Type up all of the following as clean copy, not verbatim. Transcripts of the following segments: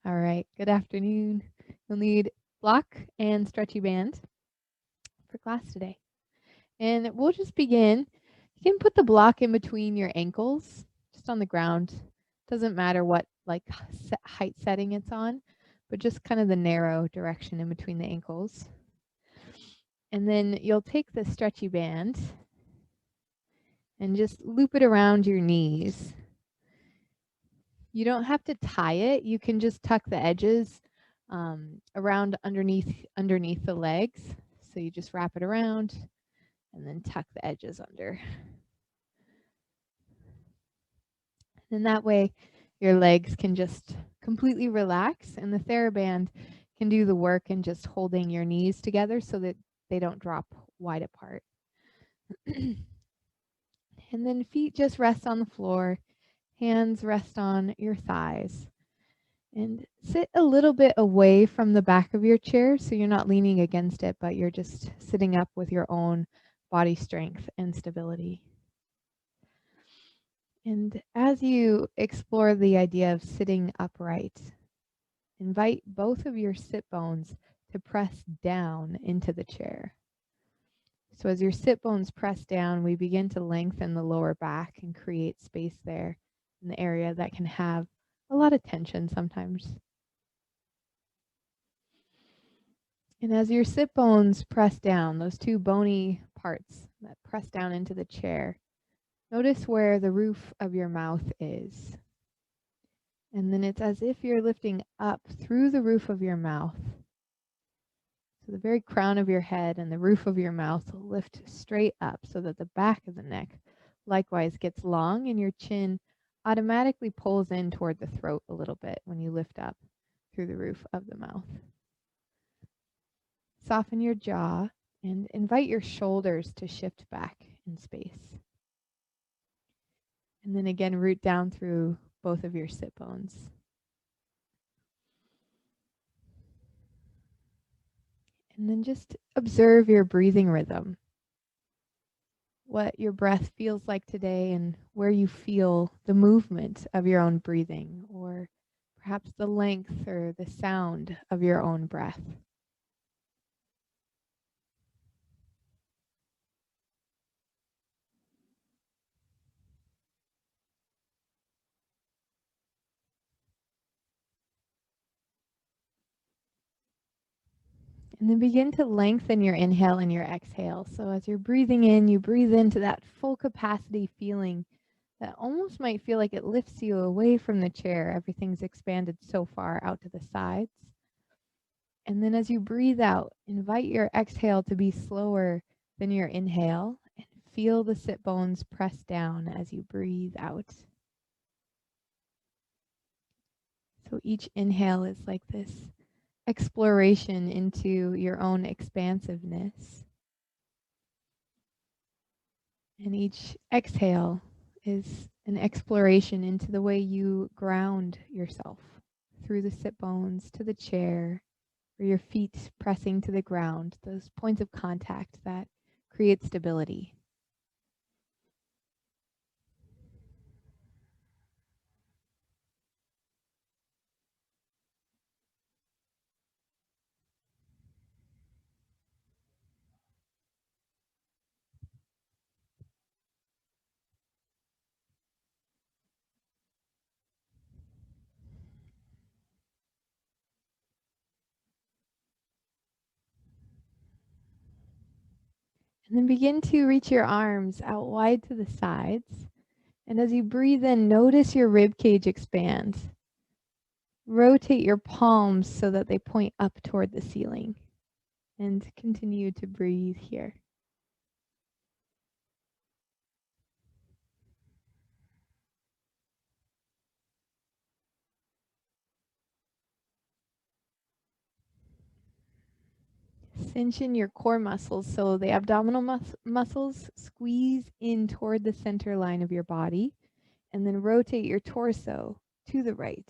All right, good afternoon. You'll need block and stretchy band for class today. And we'll just begin. You can put the block in between your ankles, just on the ground. Doesn't matter what like height setting it's on, but just kind of the narrow direction in between the ankles. And then you'll take the stretchy band and just loop it around your knees. You don't have to tie it. You can just tuck the edges around underneath the legs. So you just wrap it around and then tuck the edges under. And that way your legs can just completely relax, and the TheraBand can do the work in just holding your knees together so that they don't drop wide apart. And then feet just rest on the floor, hands rest on your thighs. And sit a little bit away from the back of your chair so you're not leaning against it, but you're just sitting up with your own body strength and stability. And as you explore the idea of sitting upright, invite both of your sit bones to press down into the chair. So as your sit bones press down, we begin to lengthen the lower back and create space there in the area that can have a lot of tension sometimes. And as your sit bones press down, those two bony parts that press down into the chair, notice where the roof of your mouth is. And then it's as if you're lifting up through the roof of your mouth. So the very crown of your head and the roof of your mouth will lift straight up so that the back of the neck likewise gets long and your chin automatically pulls in toward the throat a little bit when you lift up through the roof of the mouth. Soften your jaw and invite your shoulders to shift back in space. And then again, root down through both of your sit bones. And then just observe your breathing rhythm. What your breath feels like today and where you feel the movement of your own breathing, or perhaps the length or the sound of your own breath. And then begin to lengthen your inhale and your exhale. So as you're breathing in, you breathe into that full capacity feeling that almost might feel like it lifts you away from the chair. Everything's expanded so far out to the sides. And then as you breathe out, invite your exhale to be slower than your inhale, and feel the sit bones press down as you breathe out. So each inhale is like this exploration into your own expansiveness. And each exhale is an exploration into the way you ground yourself through the sit bones to the chair, or your feet pressing to the ground, those points of contact that create stability. And then begin to reach your arms out wide to the sides. And as you breathe in, notice your rib cage expand. Rotate your palms so that they point up toward the ceiling. And continue to breathe here. Cinch in your core muscles so the abdominal muscles squeeze in toward the center line of your body, and then rotate your torso to the right.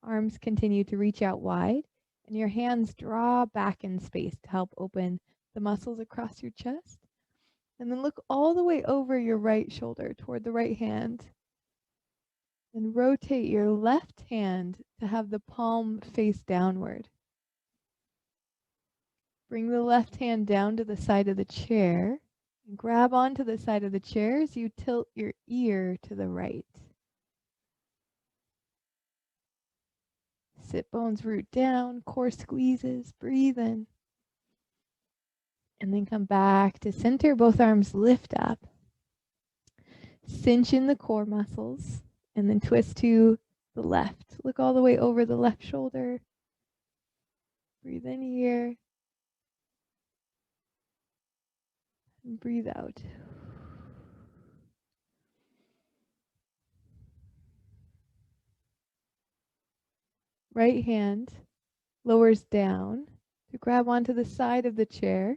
Arms continue to reach out wide, and your hands draw back in space to help open the muscles across your chest. And then look all the way over your right shoulder toward the right hand. And rotate your left hand to have the palm face downward. Bring the left hand down to the side of the chair. And grab onto the side of the chair as you tilt your ear to the right. Sit bones root down, core squeezes, breathe in. And then come back to center, both arms lift up. Cinch in the core muscles, and then twist to the left. Look all the way over the left shoulder. Breathe in here. And breathe out. Right hand lowers down to grab onto the side of the chair,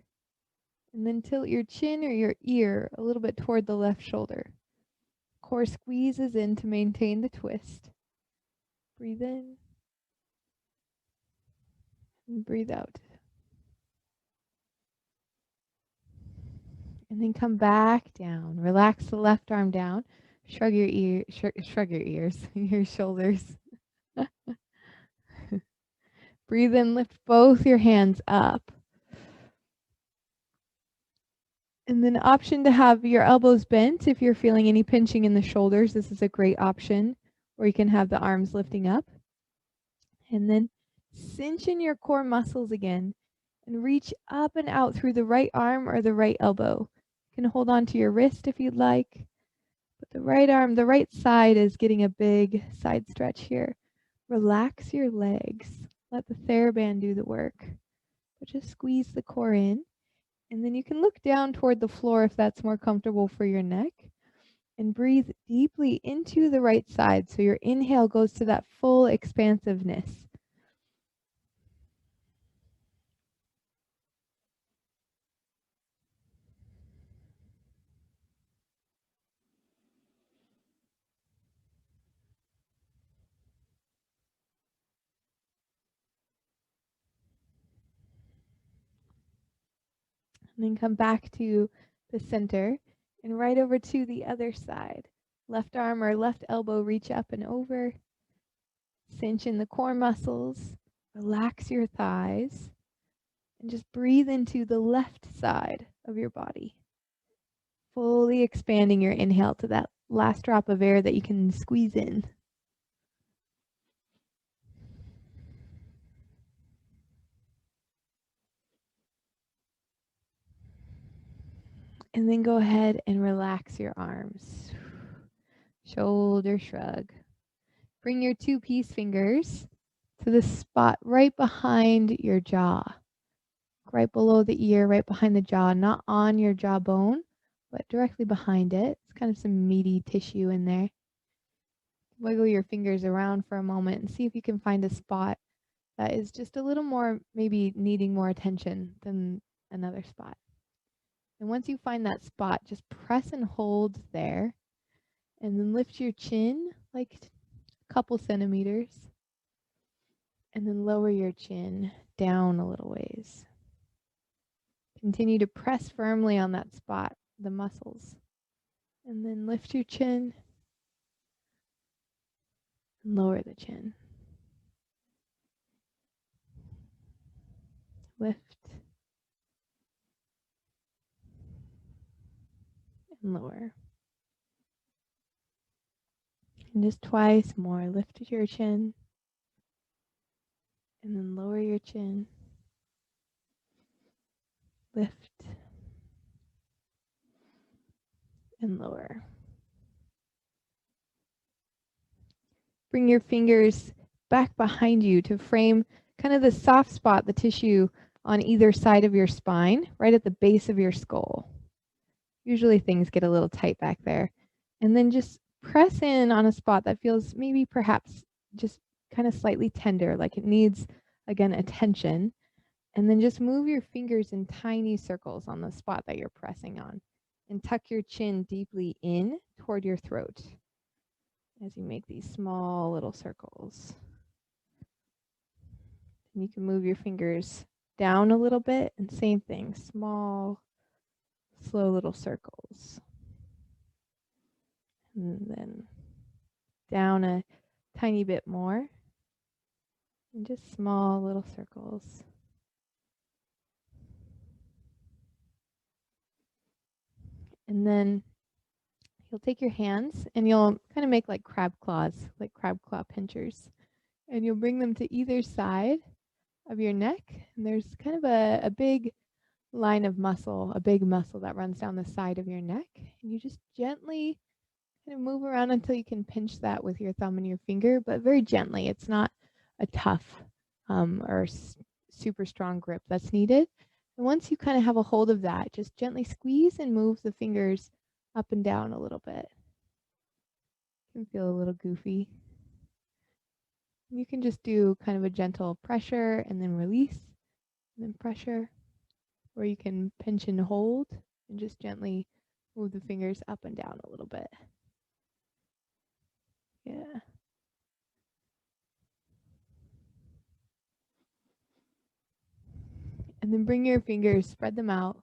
and then tilt your chin or your ear a little bit toward the left shoulder. Core squeezes in to maintain the twist. Breathe in and breathe out. And then come back down. Relax the left arm down. Shrug your ears, your shoulders. Breathe in, lift both your hands up. And then option to have your elbows bent if you're feeling any pinching in the shoulders. This is a great option. Or you can have the arms lifting up. And then cinch in your core muscles again and reach up and out through the right arm or the right elbow. You can hold on to your wrist if you'd like. But the right arm, the right side is getting a big side stretch here. Relax your legs. Let the TheraBand do the work. But just squeeze the core in. And then you can look down toward the floor if that's more comfortable for your neck. And breathe deeply into the right side. So your inhale goes to that full expansiveness. And then come back to the center and right over to the other side. Left arm or left elbow reach up and over. Cinch in the core muscles. Relax your thighs. And just breathe into the left side of your body. Fully expanding your inhale to that last drop of air that you can squeeze in. And then go ahead and relax your arms. Shoulder shrug. Bring your two peace fingers to the spot right behind your jaw. Right below the ear, right behind the jaw, not on your jawbone, but directly behind it. It's kind of some meaty tissue in there. Wiggle your fingers around for a moment and see if you can find a spot that is just a little more, maybe needing more attention than another spot. And once you find that spot, just press and hold there. And then lift your chin like a couple centimeters. And then lower your chin down a little ways. Continue to press firmly on that spot, the muscles. And then lift your chin. And lower the chin. Lift. And lower. And just twice more. Lift your chin. And then lower your chin. Lift. And lower. Bring your fingers back behind you to frame kind of the soft spot, the tissue on either side of your spine, right at the base of your skull. Usually things get a little tight back there. And then just press in on a spot that feels maybe perhaps just kind of slightly tender, like it needs, again, attention. And then just move your fingers in tiny circles on the spot that you're pressing on. And tuck your chin deeply in toward your throat as you make these small little circles. And you can move your fingers down a little bit, and same thing, small, slow little circles. And then down a tiny bit more. And just small little circles. And then you'll take your hands and you'll kind of make like crab claws, like crab claw pinchers. And you'll bring them to either side of your neck. And there's kind of a big line of muscle, a big muscle that runs down the side of your neck. And you just gently kind of move around until you can pinch that with your thumb and your finger, but very gently. It's not a tough or super strong grip that's needed. And once you kind of have a hold of that, just gently squeeze and move the fingers up and down a little bit. It can feel a little goofy. You can just do kind of a gentle pressure and then release, and then pressure, or you can pinch and hold and just gently move the fingers up and down a little bit. Yeah. And then bring your fingers, spread them out,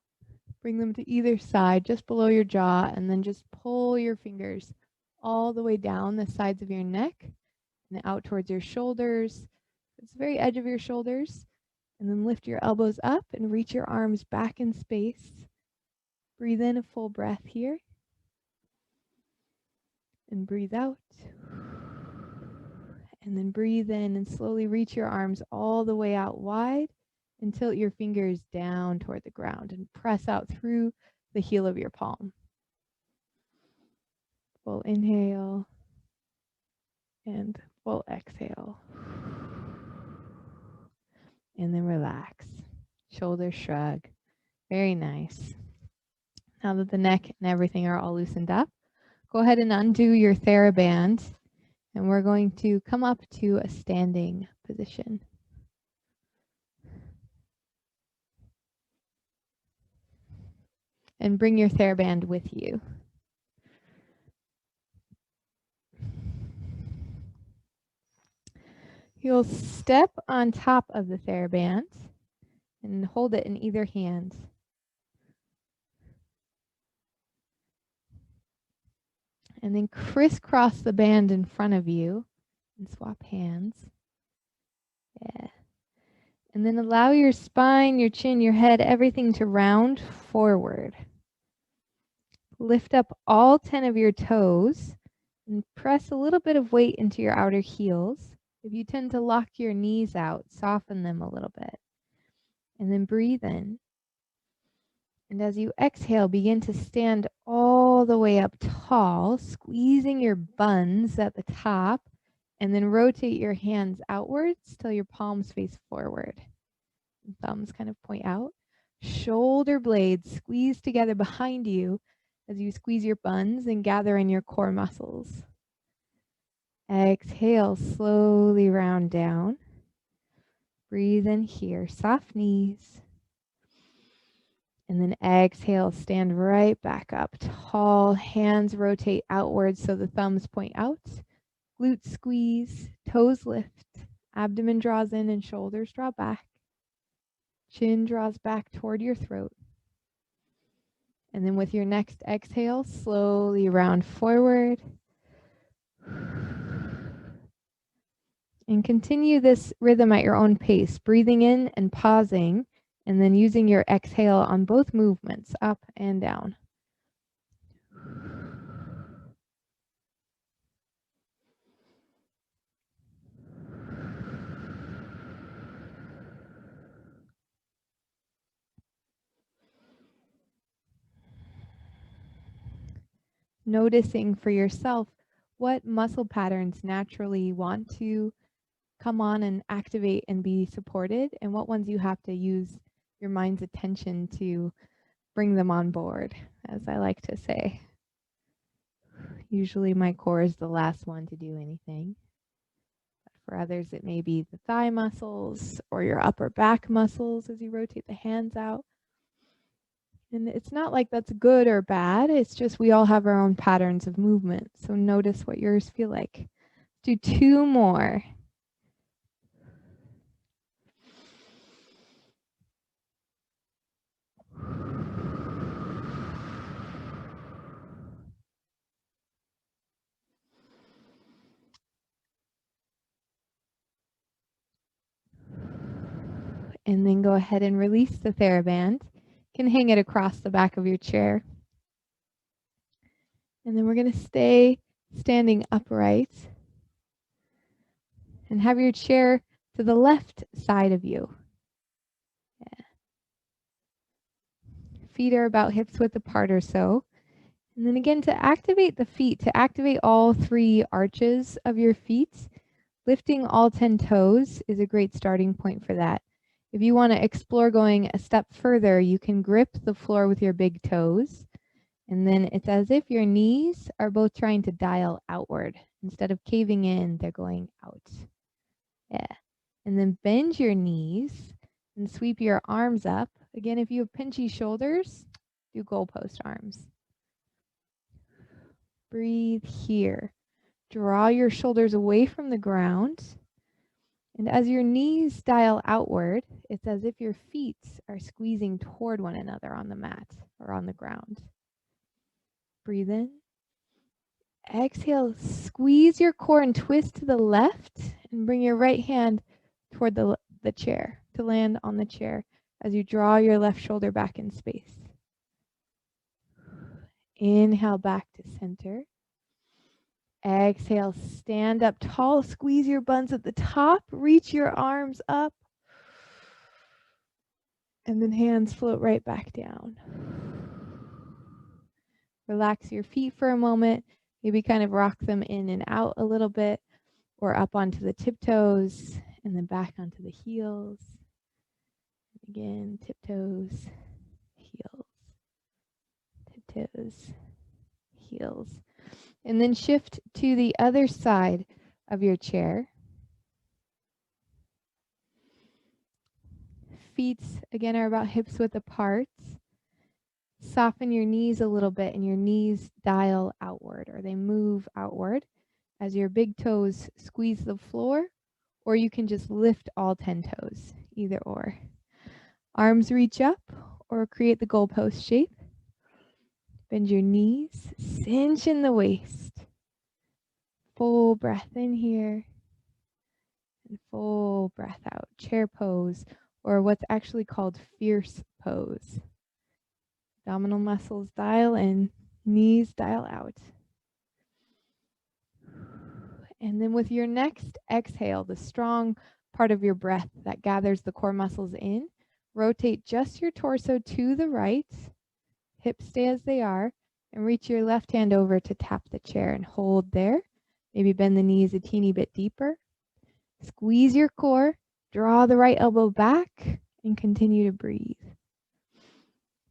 bring them to either side, just below your jaw, and then just pull your fingers all the way down the sides of your neck and out towards your shoulders. It's the very edge of your shoulders. And then lift your elbows up and reach your arms back in space. Breathe in a full breath here. And breathe out. And then breathe in and slowly reach your arms all the way out wide and tilt your fingers down toward the ground and press out through the heel of your palm. Full inhale and full exhale. And then relax. Shoulders shrug. Very nice. Now that the neck and everything are all loosened up, go ahead and undo your TheraBand, and we're going to come up to a standing position. And bring your TheraBand with you. You'll step on top of the TheraBand and hold it in either hand. And then crisscross the band in front of you and swap hands. Yeah. And then allow your spine, your chin, your head, everything to round forward. Lift up all 10 of your toes and press a little bit of weight into your outer heels. If you tend to lock your knees out, soften them a little bit. And then breathe in. And as you exhale, begin to stand all the way up tall, squeezing your buns at the top, and then rotate your hands outwards till your palms face forward. Thumbs kind of point out. Shoulder blades squeeze together behind you as you squeeze your buns and gather in your core muscles. Exhale, slowly round down. Breathe in here, soft knees. And then exhale, stand right back up tall. Hands rotate outwards so the thumbs point out. Glutes squeeze, toes lift, abdomen draws in and shoulders draw back. Chin draws back toward your throat. And then with your next exhale, slowly round forward. And continue this rhythm at your own pace, breathing in and pausing, and then using your exhale on both movements, up and down. Noticing for yourself what muscle patterns naturally want to come on and activate and be supported, and what ones you have to use your mind's attention to bring them on board, as I like to say. Usually my core is the last one to do anything. But for others, it may be the thigh muscles or your upper back muscles as you rotate the hands out. And it's not like that's good or bad. It's just we all have our own patterns of movement. So notice what yours feel like. Do 2 more. And then go ahead and release the TheraBand. You can hang it across the back of your chair. And then we're going to stay standing upright and have your chair to the left side of you. Yeah. Feet are about hips width apart or so. And then again, to activate the feet, to activate all 3 arches of your feet, lifting all 10 toes is a great starting point for that. If you want to explore going a step further, you can grip the floor with your big toes. And then it's as if your knees are both trying to dial outward. Instead of caving in, they're going out. Yeah. And then bend your knees and sweep your arms up. Again, if you have pinchy shoulders, do goalpost arms. Breathe here. Draw your shoulders away from the ground. And as your knees dial outward, it's as if your feet are squeezing toward one another on the mat or on the ground. Breathe in. Exhale, squeeze your core and twist to the left and bring your right hand toward the chair to land on the chair as you draw your left shoulder back in space. Inhale back to center. Exhale, stand up tall, squeeze your buns at the top, reach your arms up, and then hands float right back down. Relax your feet for a moment, maybe kind of rock them in and out a little bit, or up onto the tiptoes, and then back onto the heels. Again, tiptoes, heels, tiptoes, heels. And then shift to the other side of your chair. Feet, again, are about hips width apart. Soften your knees a little bit and your knees dial outward, or they move outward as your big toes squeeze the floor, or you can just lift all 10 toes, either or. Arms reach up or create the goalpost shape. Bend your knees, cinch in the waist. Full breath in here and full breath out. Chair pose, or what's actually called fierce pose. Abdominal muscles dial in, knees dial out. And then with your next exhale, the strong part of your breath that gathers the core muscles in, rotate just your torso to the right. Hips stay as they are, and reach your left hand over to tap the chair and hold there. Maybe bend the knees a teeny bit deeper. Squeeze your core, draw the right elbow back, and continue to breathe.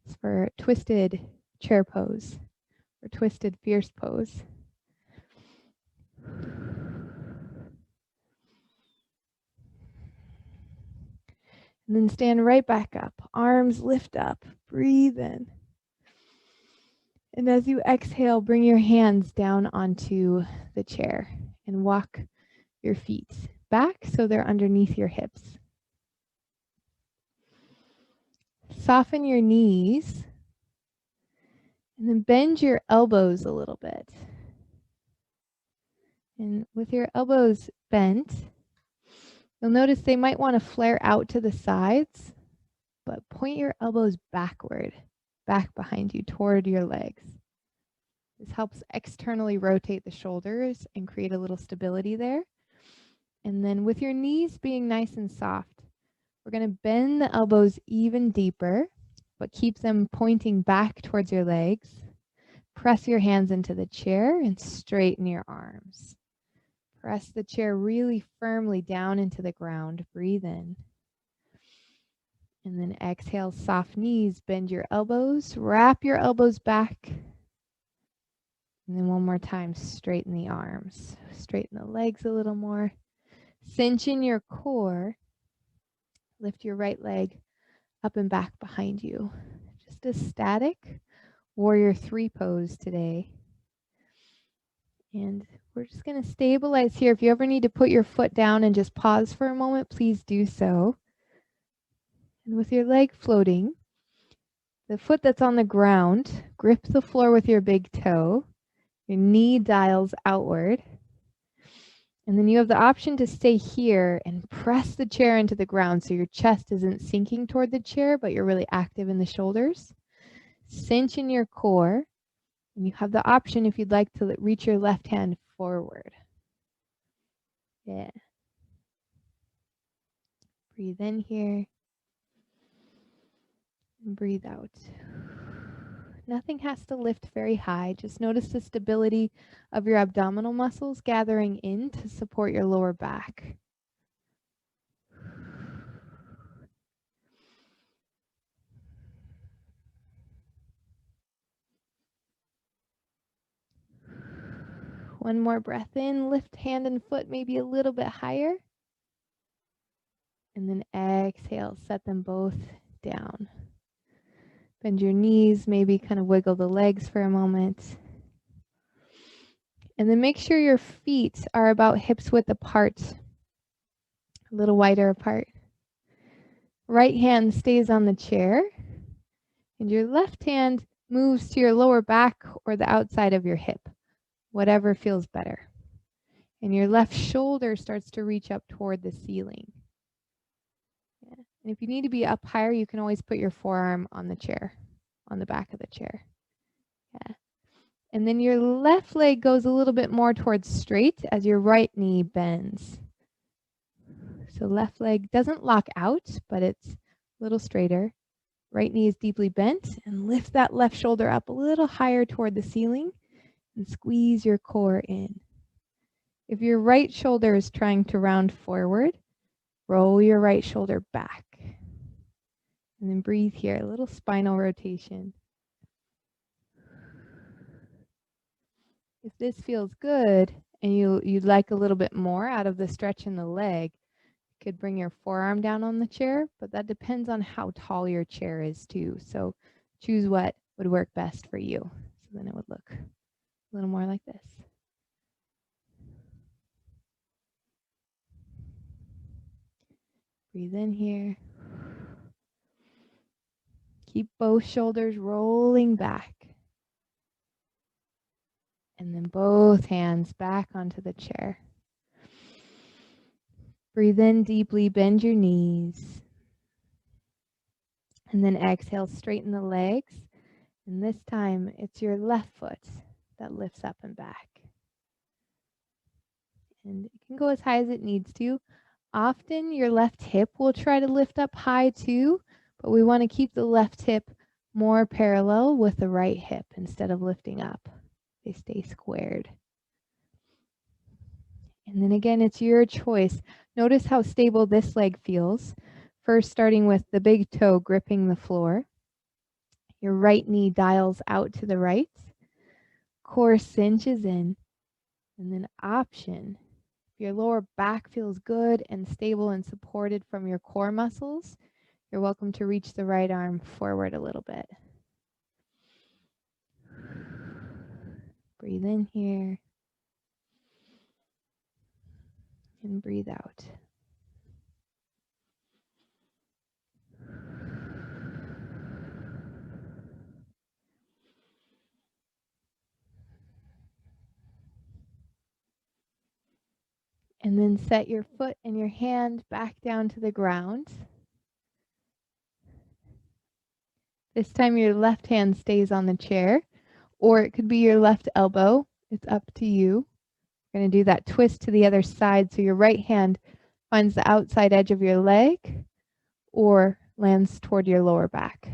It's for twisted chair pose or twisted fierce pose. And then stand right back up. Arms lift up. Breathe in. And as you exhale, bring your hands down onto the chair and walk your feet back so they're underneath your hips. Soften your knees and then bend your elbows a little bit. And with your elbows bent, you'll notice they might want to flare out to the sides, but point your elbows backward, back behind you toward your legs. This helps externally rotate the shoulders and create a little stability there. And then with your knees being nice and soft, we're going to bend the elbows even deeper, but keep them pointing back towards your legs. Press your hands into the chair and straighten your arms. Press the chair really firmly down into the ground. Breathe in. And then exhale, soft knees, bend your elbows, wrap your elbows back. And then one more time, straighten the arms. Straighten the legs a little more. Cinch in your core. Lift your right leg up and back behind you. Just a static warrior 3 pose today. And we're just going to stabilize here. If you ever need to put your foot down and just pause for a moment, please do so. And with your leg floating, the foot that's on the ground, grip the floor with your big toe. Your knee dials outward. And then you have the option to stay here and press the chair into the ground so your chest isn't sinking toward the chair, but you're really active in the shoulders. Cinch in your core. And you have the option if you'd like to reach your left hand forward. Yeah. Breathe in here. And breathe out. Nothing has to lift very high. Just notice the stability of your abdominal muscles gathering in to support your lower back. One more breath in. Lift hand and foot maybe a little bit higher. And then exhale, set them both down. Bend your knees, maybe kind of wiggle the legs for a moment. And then make sure your feet are about hips width apart, a little wider apart. Right hand stays on the chair, and your left hand moves to your lower back or the outside of your hip, whatever feels better. And your left shoulder starts to reach up toward the ceiling. Yeah. And if you need to be up higher, you can always put your forearm on the chair, on the back of the chair. Yeah. And then your left leg goes a little bit more towards straight as your right knee bends. So left leg doesn't lock out, but it's a little straighter. Right knee is deeply bent, and lift that left shoulder up a little higher toward the ceiling and squeeze your core in. If your right shoulder is trying to round forward, roll your right shoulder back. And then breathe here, a little spinal rotation. If this feels good and you'd like a little bit more out of the stretch in the leg, you could bring your forearm down on the chair, but that depends on how tall your chair is too. So choose what would work best for you. So then it would look a little more like this. Breathe in here. Keep both shoulders rolling back. And then both hands back onto the chair. Breathe in deeply, bend your knees. And then exhale, straighten the legs. And this time, it's your left foot that lifts up and back. And it can go as high as it needs to. Often, your left hip will try to lift up high too, but we want to keep the left hip more parallel with the right hip instead of lifting up. They stay squared. And then again, it's your choice. Notice how stable this leg feels. First, starting with the big toe gripping the floor. Your right knee dials out to the right. Core cinches in. And then option. If your lower back feels good and stable and supported from your core muscles, you're welcome to reach the right arm forward a little bit. Breathe in here. And breathe out. And then set your foot and your hand back down to the ground. This time your left hand stays on the chair, or it could be your left elbow. It's up to you. You're going to do that twist to the other side so your right hand finds the outside edge of your leg or lands toward your lower back.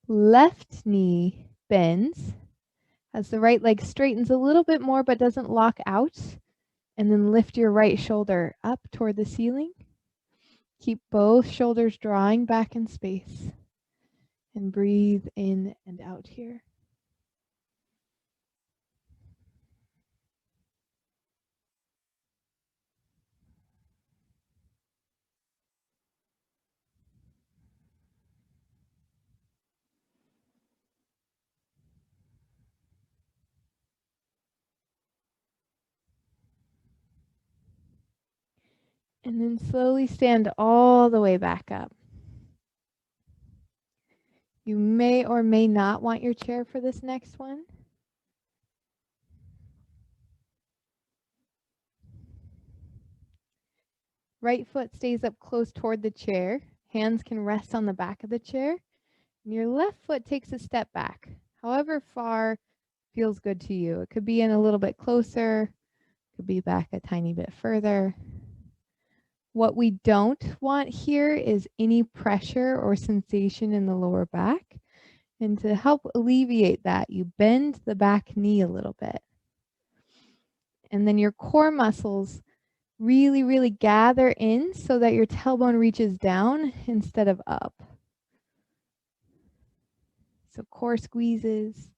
Left knee bends as the right leg straightens a little bit more but doesn't lock out. And then lift your right shoulder up toward the ceiling. Keep both shoulders drawing back in space. And breathe in and out here. And then slowly stand all the way back up. You may or may not want your chair for this next one. Right foot stays up close toward the chair. Hands can rest on the back of the chair. And your left foot takes a step back, however far feels good to you. It could be in a little bit closer, could be back a tiny bit further. What we don't want here is any pressure or sensation in the lower back. And to help alleviate that, you bend the back knee a little bit. And then your core muscles really, really gather in so that your tailbone reaches down instead of up. So core squeezes,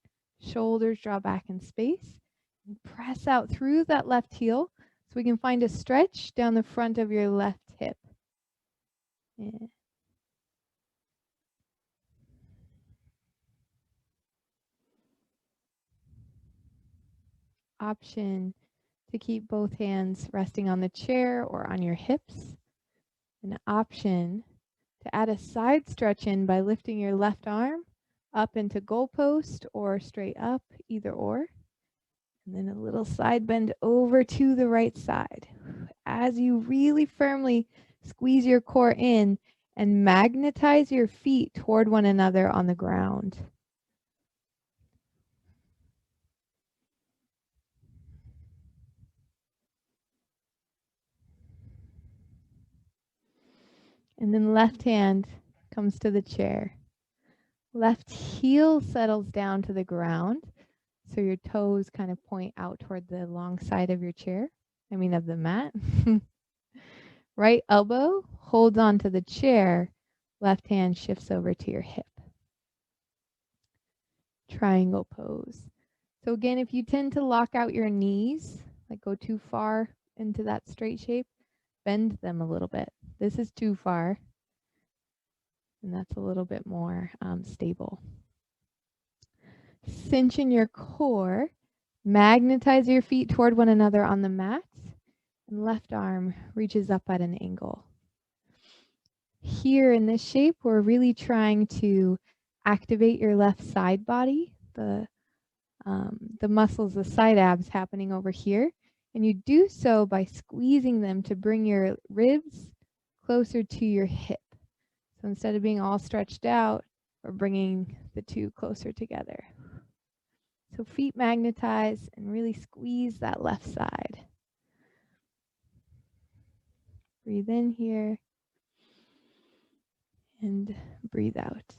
shoulders draw back in space, and press out through that left heel so we can find a stretch down the front of your left hip. Yeah. Option to keep both hands resting on the chair or on your hips. An option to add a side stretch in by lifting your left arm up into goalpost or straight up, either or. And then a little side bend over to the right side. As you really firmly squeeze your core in and magnetize your feet toward one another on the ground. And then left hand comes to the chair. Left heel settles down to the ground. So your toes kind of point out toward the long side of your chair. Of the mat. Right elbow holds onto the chair. Left hand shifts over to your hip. Triangle pose. So again, if you tend to lock out your knees, like go too far into that straight shape, bend them a little bit. This is too far, and that's a little bit more stable. Cinch in your core, magnetize your feet toward one another on the mat, and left arm reaches up at an angle. Here in this shape, we're really trying to activate your left side body, the muscles, the side abs happening over here. And you do so by squeezing them to bring your ribs closer to your hip. So instead of being all stretched out, we're bringing the two closer together. So feet magnetize and really squeeze that left side. Breathe in here and breathe out.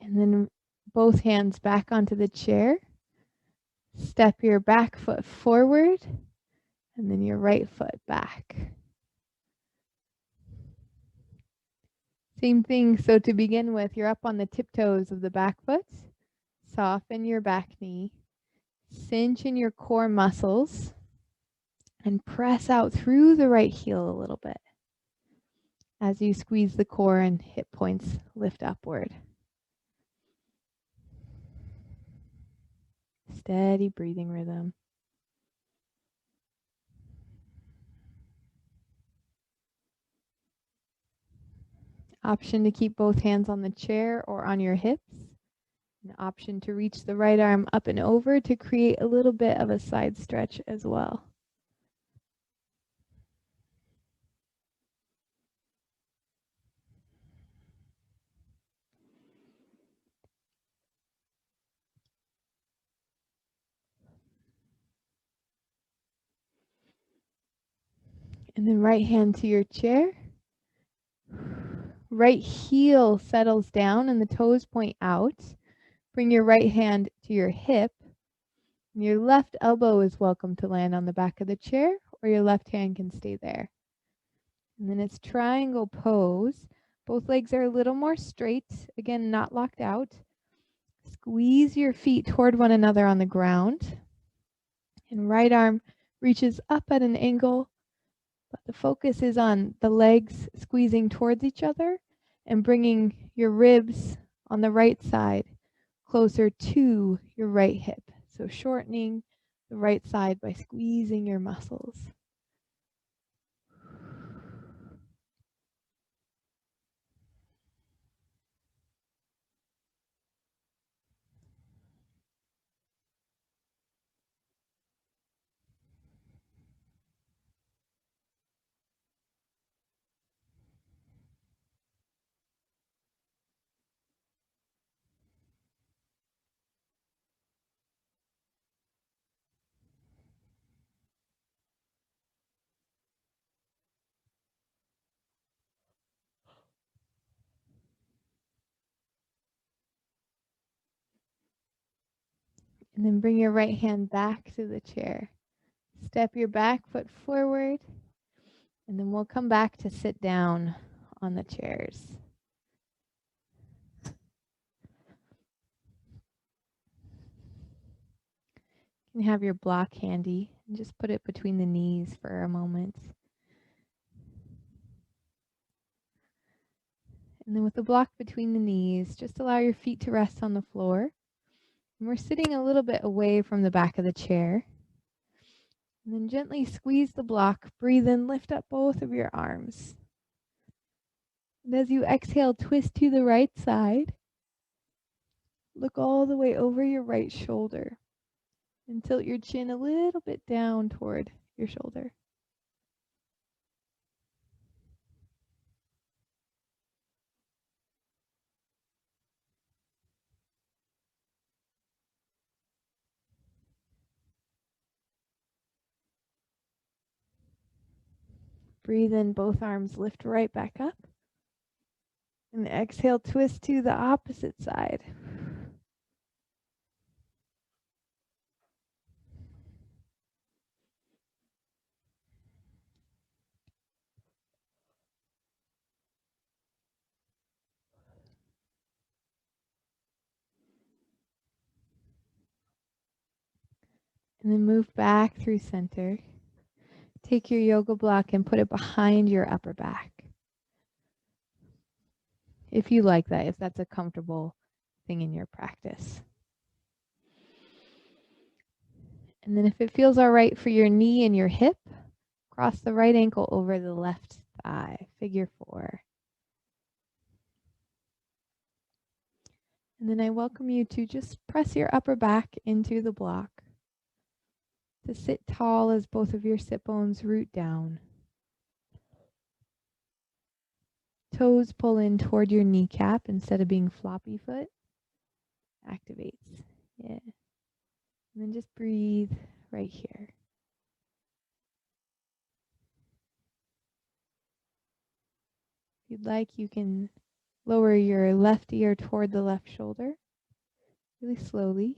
And then both hands back onto the chair. Step your back foot forward and then your right foot back. Same thing. So to begin with, you're up on the tiptoes of the back foot. Soften your back knee. Cinch in your core muscles and press out through the right heel a little bit. As you squeeze the core and hip points lift upward. Steady breathing rhythm. Option to keep both hands on the chair or on your hips. An option to reach the right arm up and over to create a little bit of a side stretch as well. And then right hand to your chair. Right heel settles down and the toes point out. Bring your right hand to your hip. And your left elbow is welcome to land on the back of the chair, or your left hand can stay there. And then it's triangle pose. Both legs are a little more straight. Again, not locked out. Squeeze your feet toward one another on the ground. And right arm reaches up at an angle, but the focus is on the legs squeezing towards each other and bringing your ribs on the right side closer to your right hip. So shortening the right side by squeezing your muscles. And then bring your right hand back to the chair. Step your back foot forward, and then we'll come back to sit down on the chairs. You can have your block handy and just put it between the knees for a moment. And then with the block between the knees, just allow your feet to rest on the floor. And we're sitting a little bit away from the back of the chair. And then gently squeeze the block, breathe in, lift up both of your arms. And as you exhale, twist to the right side. Look all the way over your right shoulder and tilt your chin a little bit down toward your shoulder. Breathe in, both arms lift right back up. And exhale, twist to the opposite side. And then move back through center. Take your yoga block and put it behind your upper back. If you like that, if that's a comfortable thing in your practice. And then if it feels all right for your knee and your hip, cross the right ankle over the left thigh, figure 4. And then I welcome you to just press your upper back into the block. To sit tall as both of your sit bones root down. Toes pull in toward your kneecap instead of being floppy foot. Activates. Yeah. And then just breathe right here. If you'd like, you can lower your left ear toward the left shoulder, really slowly,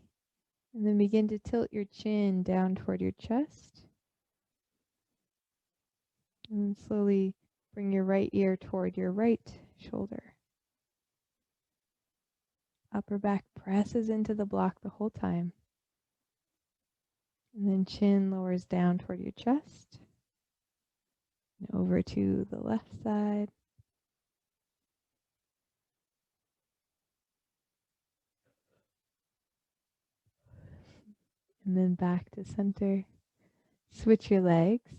and then begin to tilt your chin down toward your chest. And then slowly bring your right ear toward your right shoulder. Upper back presses into the block the whole time. And then chin lowers down toward your chest. And over to the left side. And then back to center. Switch your legs.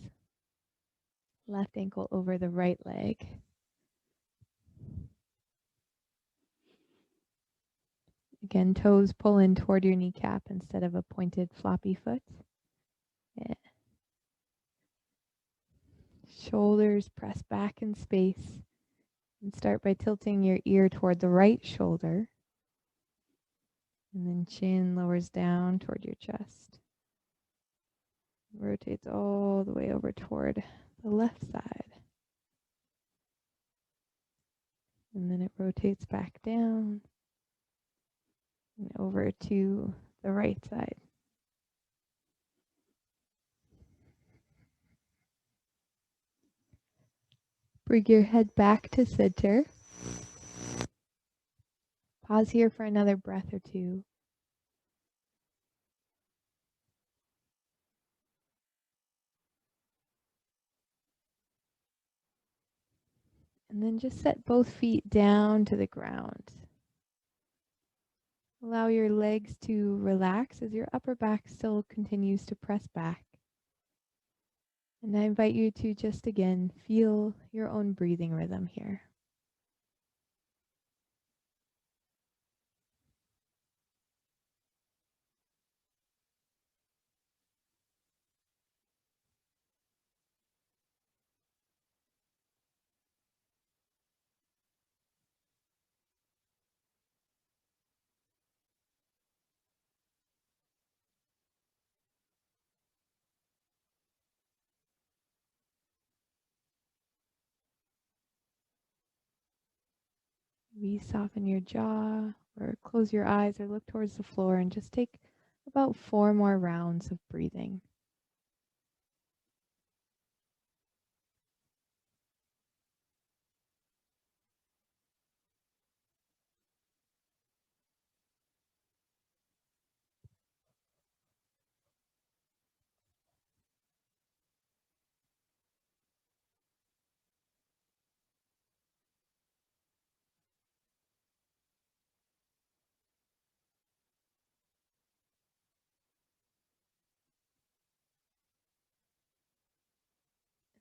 Left ankle over the right leg. Again, toes pull in toward your kneecap instead of a pointed floppy foot. Yeah. Shoulders press back in space. And start by tilting your ear toward the right shoulder. And then chin lowers down toward your chest. Rotates all the way over toward the left side. And then it rotates back down and over to the right side. Bring your head back to center. Pause here for another breath or two. And then just set both feet down to the ground. Allow your legs to relax as your upper back still continues to press back. And I invite you to just again feel your own breathing rhythm here. Maybe soften your jaw or close your eyes or look towards the floor and just take About 4 more rounds of breathing.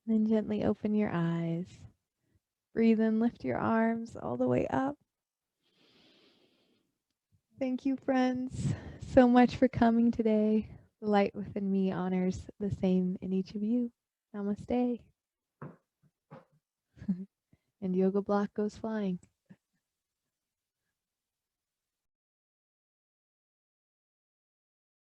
And then gently open your eyes. Breathe in, lift your arms all the way up. Thank you, friends, so much for coming today. The light within me honors the same in each of you. Namaste. And Yoga Block goes flying.